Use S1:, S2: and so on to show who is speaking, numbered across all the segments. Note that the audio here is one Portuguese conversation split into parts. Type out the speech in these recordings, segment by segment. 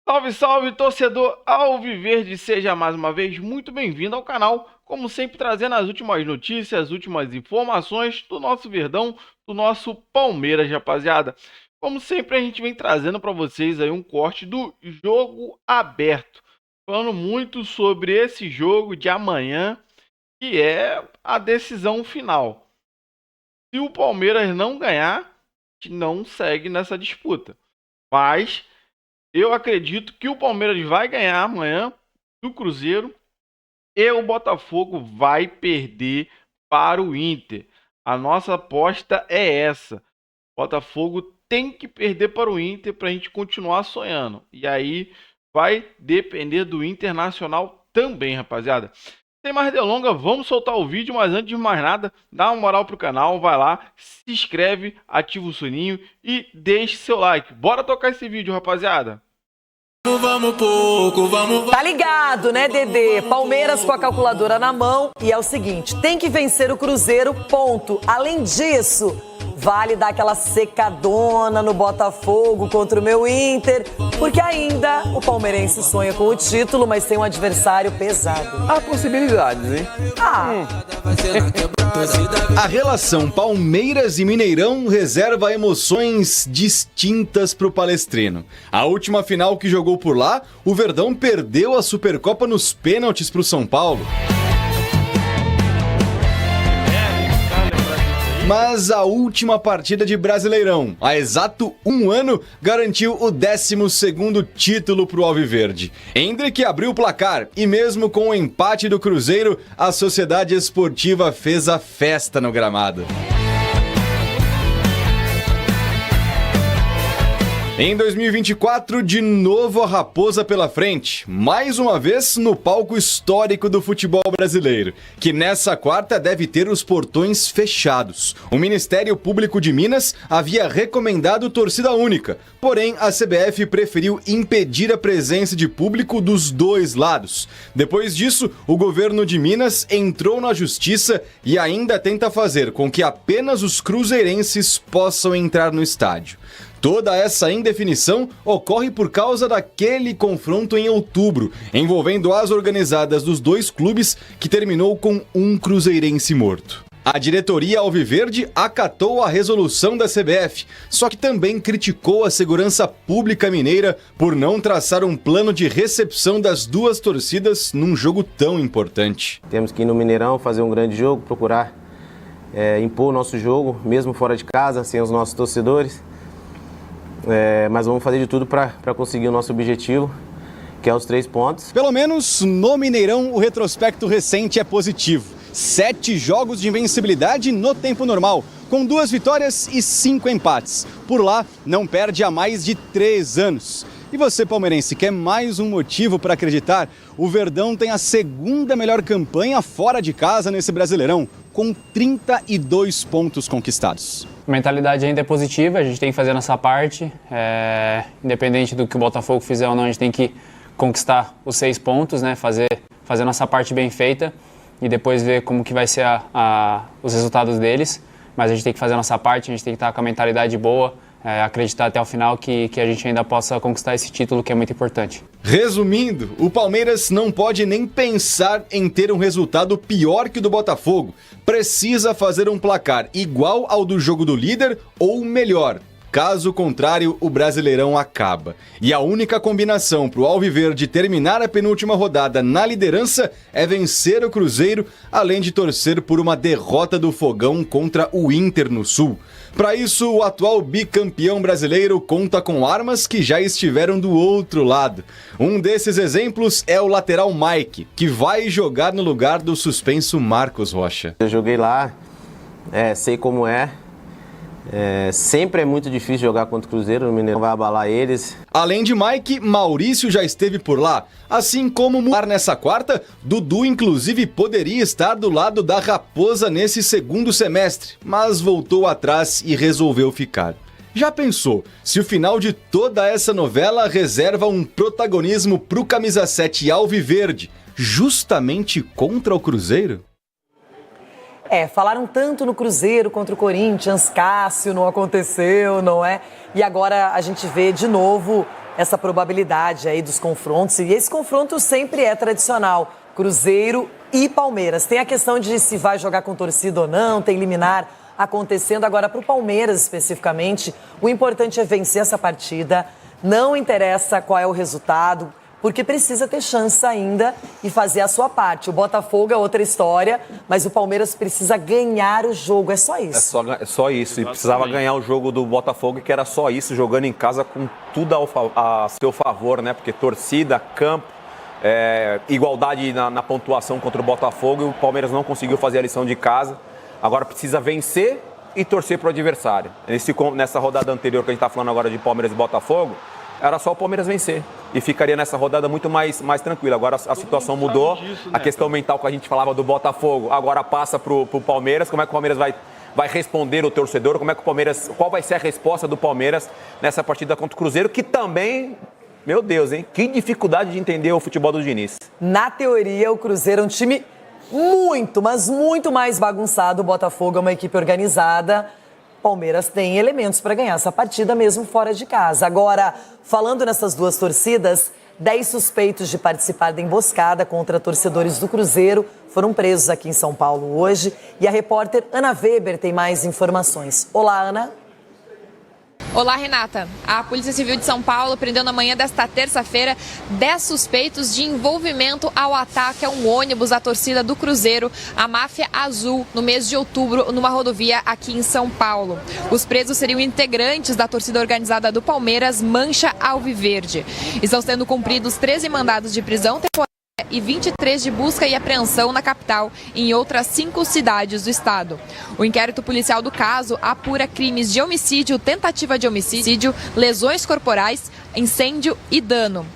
S1: Salve, salve, torcedor Alviverde! Seja mais uma vez muito bem-vindo ao canal, como sempre trazendo as últimas notícias, as últimas informações do nosso Verdão, do nosso Palmeiras, rapaziada. Como sempre a gente vem trazendo para vocês aí um corte do jogo aberto, falando muito sobre esse jogo de amanhã, que é a decisão final. Se o Palmeiras não ganhar, a gente não segue nessa disputa, mas eu acredito que o Palmeiras vai ganhar amanhã do Cruzeiro e o Botafogo vai perder para o Inter. A nossa aposta é essa. O Botafogo tem que perder para o Inter para a gente continuar sonhando. E aí vai depender do Internacional também, rapaziada. Sem mais delongas, vamos soltar o vídeo, mas antes de mais nada, dá uma moral pro canal, vai lá, se inscreve, ativa o sininho e deixe seu like. Bora tocar esse vídeo, rapaziada.
S2: Tá ligado, né, Dedê? Palmeiras com a calculadora na mão e é o seguinte, tem que vencer o Cruzeiro, ponto. Além disso, vale dar aquela secadona no Botafogo contra o meu Inter, porque ainda o palmeirense sonha com o título, mas tem um adversário pesado.
S3: Há possibilidades, hein?
S4: A relação Palmeiras e Mineirão reserva emoções distintas para o palestrino. A última final que jogou por lá, o Verdão perdeu a Supercopa nos pênaltis para o São Paulo. Mas a última partida de Brasileirão, há exato um ano, garantiu o 12º título para o Alviverde. Hendrick abriu o placar e mesmo com o empate do Cruzeiro, a Sociedade Esportiva fez a festa no gramado. Em 2024, de novo a Raposa pela frente, mais uma vez no palco histórico do futebol brasileiro, que nessa quarta deve ter os portões fechados. O Ministério Público de Minas havia recomendado torcida única, porém a CBF preferiu impedir a presença de público dos dois lados. Depois disso, o governo de Minas entrou na justiça e ainda tenta fazer com que apenas os cruzeirenses possam entrar no estádio. Toda essa indefinição ocorre por causa daquele confronto em outubro, envolvendo as organizadas dos dois clubes, que terminou com um cruzeirense morto. A diretoria alviverde acatou a resolução da CBF, só que também criticou a segurança pública mineira por não traçar um plano de recepção das duas torcidas num jogo tão importante.
S5: Temos que ir no Mineirão, fazer um grande jogo, procurar impor o nosso jogo, mesmo fora de casa, sem os nossos torcedores. Mas vamos fazer de tudo para conseguir o nosso objetivo, que é os 3 pontos.
S4: Pelo menos no Mineirão, o retrospecto recente é positivo. 7 jogos de invencibilidade no tempo normal, com 2 vitórias e 5 empates. Por lá, não perde há mais de 3 anos. E você, palmeirense, quer mais um motivo para acreditar? O Verdão tem a segunda melhor campanha fora de casa nesse Brasileirão, com 32 pontos conquistados.
S6: A mentalidade ainda é positiva, a gente tem que fazer a nossa parte. Independente do que o Botafogo fizer ou não, a gente tem que conquistar os 6 pontos, né? Fazer a nossa parte bem feita e depois ver como que vai ser os resultados deles. Mas a gente tem que fazer a nossa parte, a gente tem que estar com a mentalidade boa, acreditar até o final que a gente ainda possa conquistar esse título, que é muito importante.
S4: Resumindo, o Palmeiras não pode nem pensar em ter um resultado pior que o do Botafogo. Precisa fazer um placar igual ao do jogo do líder ou melhor. Caso contrário, o Brasileirão acaba. E a única combinação para o Alviverde terminar a penúltima rodada na liderança é vencer o Cruzeiro, além de torcer por uma derrota do Fogão contra o Inter no Sul. Para isso, o atual bicampeão brasileiro conta com armas que já estiveram do outro lado. Um desses exemplos é o lateral Mike, que vai jogar no lugar do suspenso Marcos Rocha.
S5: Eu joguei lá, sei como é. Sempre é muito difícil jogar contra o Cruzeiro, no Mineirão vai abalar eles.
S4: Além de Mike, Maurício já esteve por lá. Assim como nessa quarta, Dudu inclusive poderia estar do lado da Raposa nesse segundo semestre, mas voltou atrás e resolveu ficar. Já pensou se o final de toda essa novela reserva um protagonismo pro camisa 7 alviverde, justamente contra o Cruzeiro?
S2: Falaram tanto no Cruzeiro contra o Corinthians, Cássio, não aconteceu, não é? E agora a gente vê de novo essa probabilidade aí dos confrontos. E esse confronto sempre é tradicional, Cruzeiro e Palmeiras. Tem a questão de se vai jogar com torcida ou não, tem liminar acontecendo. Agora, para o Palmeiras especificamente, o importante é vencer essa partida. Não interessa qual é o resultado, porque precisa ter chance ainda e fazer a sua parte. O Botafogo é outra história, mas o Palmeiras precisa ganhar o jogo, é só isso.
S3: É só isso, e precisava ganhar o jogo do Botafogo, que era só isso, jogando em casa com tudo a seu favor, né? Porque torcida, campo, igualdade na pontuação contra o Botafogo, e o Palmeiras não conseguiu fazer a lição de casa. Agora precisa vencer e torcer para o adversário. Nessa rodada anterior que a gente está falando agora de Palmeiras e Botafogo, era só o Palmeiras vencer e ficaria nessa rodada muito mais tranquila. Agora a situação mudou, a questão mental que a gente falava do Botafogo agora passa para o Palmeiras. Como é que o Palmeiras vai responder o torcedor? Qual vai ser a resposta do Palmeiras nessa partida contra o Cruzeiro, que também, meu Deus, hein? Que dificuldade de entender o futebol do Diniz.
S2: Na teoria, o Cruzeiro é um time muito, mas muito mais bagunçado. O Botafogo é uma equipe organizada. Palmeiras tem elementos para ganhar essa partida mesmo fora de casa. Agora, falando nessas duas torcidas, 10 suspeitos de participar da emboscada contra torcedores do Cruzeiro foram presos aqui em São Paulo hoje. E a repórter Ana Weber tem mais informações. Olá, Ana.
S7: Olá, Renata. A Polícia Civil de São Paulo prendeu na manhã desta terça-feira 10 suspeitos de envolvimento ao ataque a um ônibus da torcida do Cruzeiro, a Máfia Azul, no mês de outubro, numa rodovia aqui em São Paulo. Os presos seriam integrantes da torcida organizada do Palmeiras, Mancha Alviverde. Estão sendo cumpridos 13 mandados de prisão temporária e 23 de busca e apreensão na capital e em outras 5 cidades do estado. O inquérito policial do caso apura crimes de homicídio, tentativa de homicídio, lesões corporais, incêndio e dano.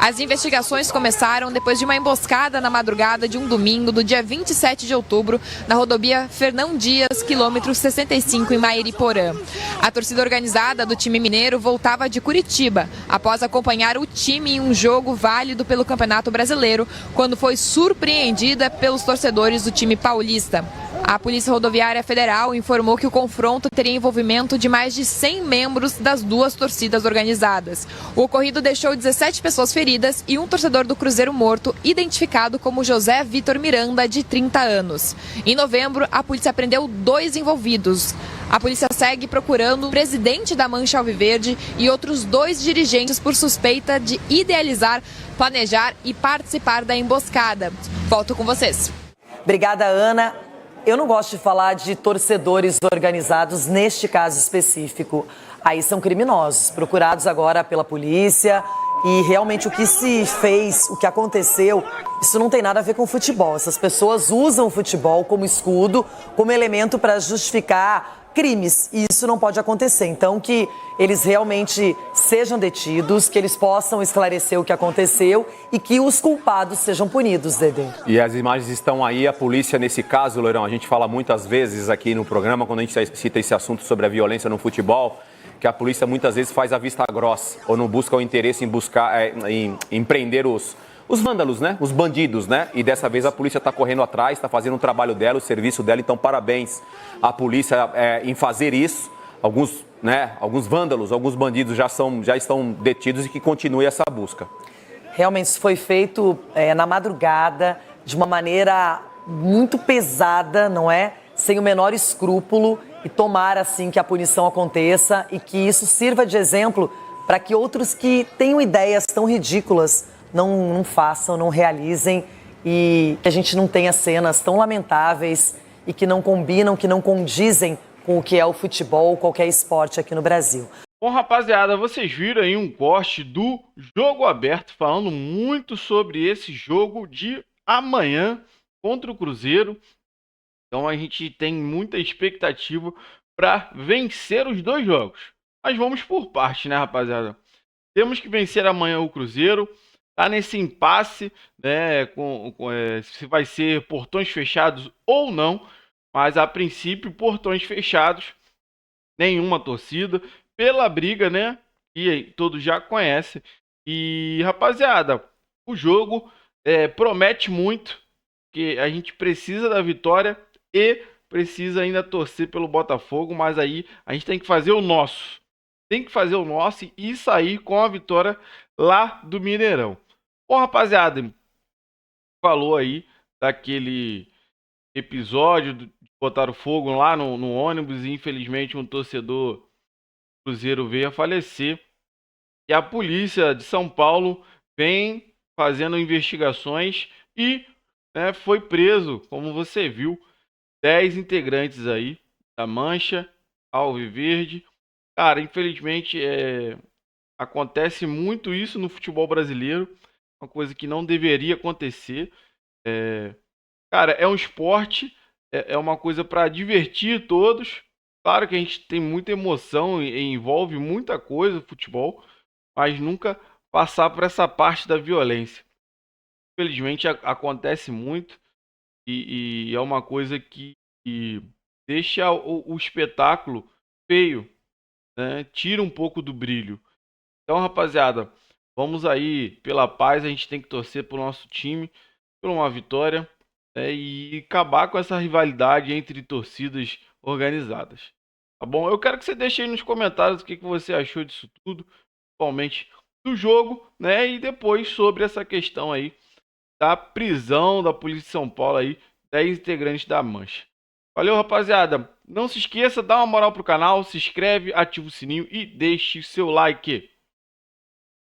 S7: As investigações começaram depois de uma emboscada na madrugada de um domingo do dia 27 de outubro, na rodovia Fernão Dias, quilômetro 65, em Mairiporã. A torcida organizada do time mineiro voltava de Curitiba, após acompanhar o time em um jogo válido pelo Campeonato Brasileiro, quando foi surpreendida pelos torcedores do time paulista. A Polícia Rodoviária Federal informou que o confronto teria envolvimento de mais de 100 membros das duas torcidas organizadas. O ocorrido deixou 17 pessoas feridas e um torcedor do Cruzeiro morto, identificado como José Vitor Miranda, de 30 anos. Em novembro, a polícia prendeu 2 envolvidos. A polícia segue procurando o presidente da Mancha Alviverde e outros 2 dirigentes por suspeita de idealizar, planejar e participar da emboscada. Volto com vocês.
S2: Obrigada, Ana. Eu não gosto de falar de torcedores organizados neste caso específico. Aí são criminosos, procurados agora pela polícia. E realmente o que se fez, o que aconteceu, isso não tem nada a ver com futebol. Essas pessoas usam o futebol como escudo, como elemento para justificar crimes. E isso não pode acontecer. Então, que eles realmente sejam detidos, que eles possam esclarecer o que aconteceu e que os culpados sejam punidos, Dedê.
S3: E as imagens estão aí, a polícia nesse caso, Loirão, a gente fala muitas vezes aqui no programa, quando a gente cita esse assunto sobre a violência no futebol, que a polícia muitas vezes faz a vista grossa, ou não busca o interesse em prender os vândalos, né? Os bandidos, né? E dessa vez a polícia está correndo atrás, está fazendo o trabalho dela, o serviço dela. Então, parabéns à polícia em fazer isso. Alguns vândalos, alguns bandidos já estão detidos e que continue essa busca.
S2: Realmente isso foi feito na madrugada, de uma maneira muito pesada, não é? Sem o menor escrúpulo, e tomar assim que a punição aconteça e que isso sirva de exemplo para que outros que tenham ideias tão ridículas não façam, não realizem, e que a gente não tenha cenas tão lamentáveis e que não combinam, que não condizem com o que é o futebol, qualquer esporte aqui no Brasil.
S1: Bom, rapaziada, vocês viram aí um corte do Jogo Aberto falando muito sobre esse jogo de amanhã contra o Cruzeiro. Então a gente tem muita expectativa para vencer os 2 jogos. Mas vamos por parte, né, rapaziada? Temos que vencer amanhã o Cruzeiro. Tá nesse impasse, né, se vai ser portões fechados ou não. Mas a princípio, portões fechados. Nenhuma torcida. Pela briga, né, que todos já conhecem. E, rapaziada, o jogo promete muito. Que a gente precisa da vitória e precisa ainda torcer pelo Botafogo, mas aí a gente tem que fazer o nosso. tem que fazer o nosso e sair com a vitória lá do Mineirão. Bom, rapaziada, falou aí daquele episódio de botar fogo lá no ônibus e infelizmente um torcedor do Cruzeiro veio a falecer. E a polícia de São Paulo vem fazendo investigações e foi preso, como você viu, 10 integrantes aí da Mancha Alviverde. Cara, infelizmente acontece muito isso no futebol brasileiro, uma coisa que não deveria acontecer. Cara, é um esporte, é uma coisa para divertir todos. Claro que a gente tem muita emoção e envolve muita coisa o futebol, mas nunca passar por essa parte da violência. Infelizmente acontece muito e é uma coisa que deixa o espetáculo feio, né? Tira um pouco do brilho. Então, rapaziada, vamos aí pela paz, a gente tem que torcer pro nosso time, por uma vitória, e acabar com essa rivalidade entre torcidas organizadas. Tá bom? Eu quero que você deixe aí nos comentários o que você achou disso tudo, principalmente do jogo, né? E depois sobre essa questão aí da prisão da Polícia de São Paulo aí, 10 integrantes da Mancha. Valeu, rapaziada. Não se esqueça, dá uma moral pro canal, se inscreve, ativa o sininho e deixe seu like.